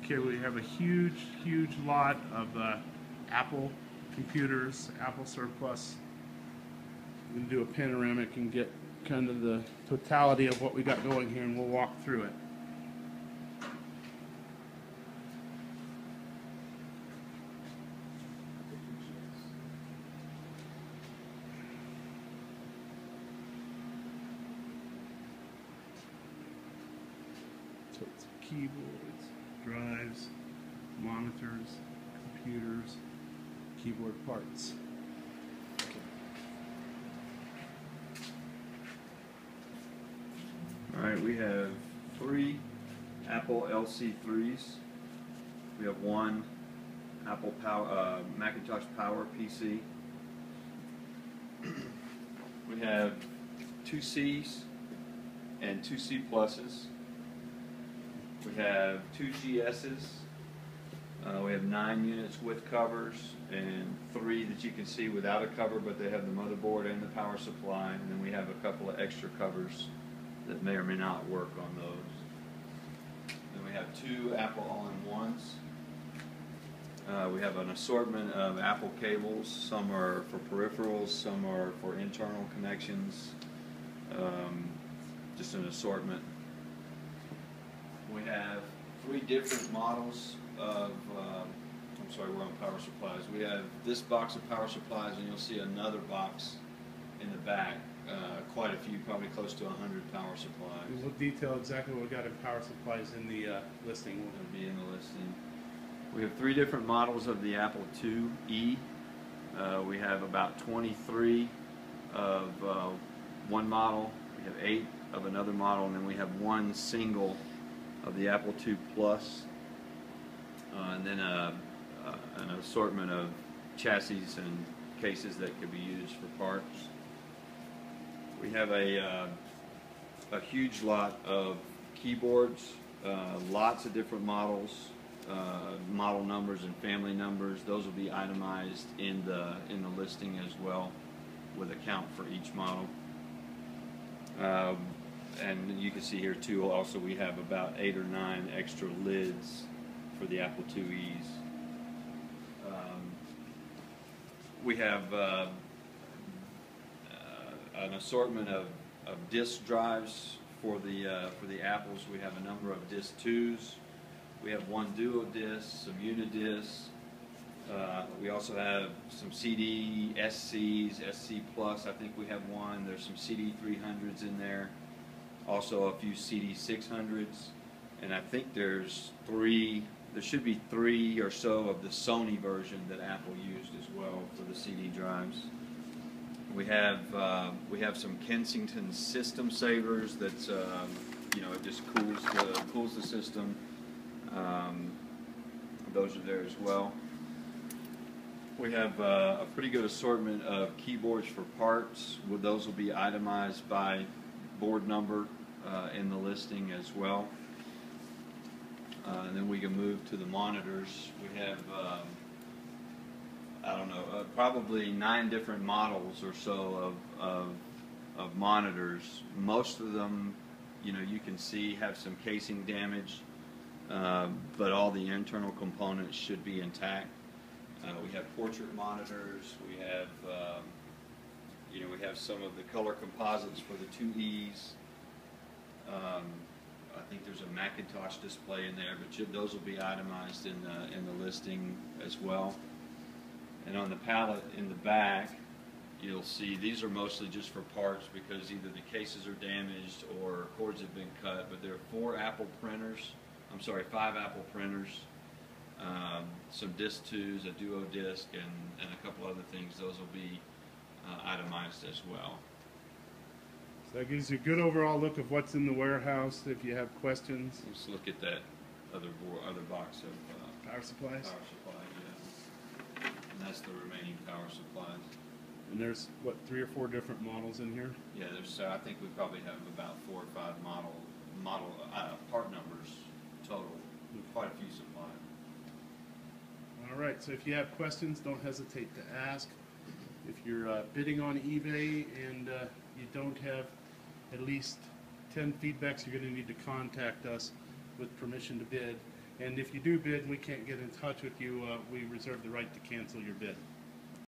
Okay, we have a huge lot of Apple computers, Apple surplus. We can do a panoramic and get kind of the totality of what we got going here, and we'll walk through it. So it's keyboards, drives, monitors, computers, keyboard parts. Alright, we have 3 Apple LC3s. We have 1 Apple Macintosh Power PC. We have 2 C's and 2 C pluses. We have 2 GS's. We have 9 units with covers and 3 that you can see without a cover, but they have the motherboard and the power supply. And then we have a couple of extra covers that may or may not work on those. Then we have 2 Apple all-in-ones. We have an assortment of Apple cables. Some are for peripherals, some are for internal connections. Just an assortment. We have 3 different models of, I'm sorry, we're on power supplies. We have this box of power supplies, and you'll see another box in the back. Quite a few, probably close to 100 power supplies. We'll detail exactly what we got in power supplies in the listing. It'll be in the listing. We have 3 different models of the Apple IIe. We have about 23 of one model. We have 8 of another model, and then we have 1 single of the Apple II Plus, and then an assortment of chassis and cases that could be used for parts. We have a huge lot of keyboards, lots of different models, model numbers and family numbers. Those will be itemized in the listing as well, with a count for each model. And you can see here too, also we have about 8 or 9 extra lids for the Apple IIes. We have an assortment of disk drives for the Apples. We have a number of disk 2s. We have 1 duo disc, some unidiscs. We also have some CD SCs, SC Plus. I think we have 1. There's some CD 300s in there. Also a few CD 600s, and I think there should be 3 or so of the Sony version that Apple used as well for the CD drives. We have some Kensington system savers that's you know, it just cools the system. Those are there as well. We have a pretty good assortment of keyboards for parts. Those will be itemized by board number in the listing as well. And then we can move to the monitors. We have, I don't know, probably 9 different models or so of monitors. Most of them, you know, you can see have some casing damage, but all the internal components should be intact. We have portrait monitors. We have, you know, we have some of the color composites for the 2Es. I think there's a Macintosh display in there, but those will be itemized in the listing as well. And on the palette in the back, you'll see these are mostly just for parts because either the cases are damaged or cords have been cut. But there are 5 Apple printers, some disc 2s, a duo disc, and a couple other things. Those will be itemized as well. So that gives you a good overall look of what's in the warehouse. If you have questions, let's look at that other box of power supplies. Yeah. And that's the remaining power supplies. And there's what, 3 or 4 different models in here? Yeah, there's. I think we probably have about 4 or 5 part numbers total. Quite a few supplied. All right. So if you have questions, don't hesitate to ask. If you're bidding on eBay and you don't have at least 10 feedbacks, you're going to need to contact us with permission to bid. And if you do bid and we can't get in touch with you, we reserve the right to cancel your bid.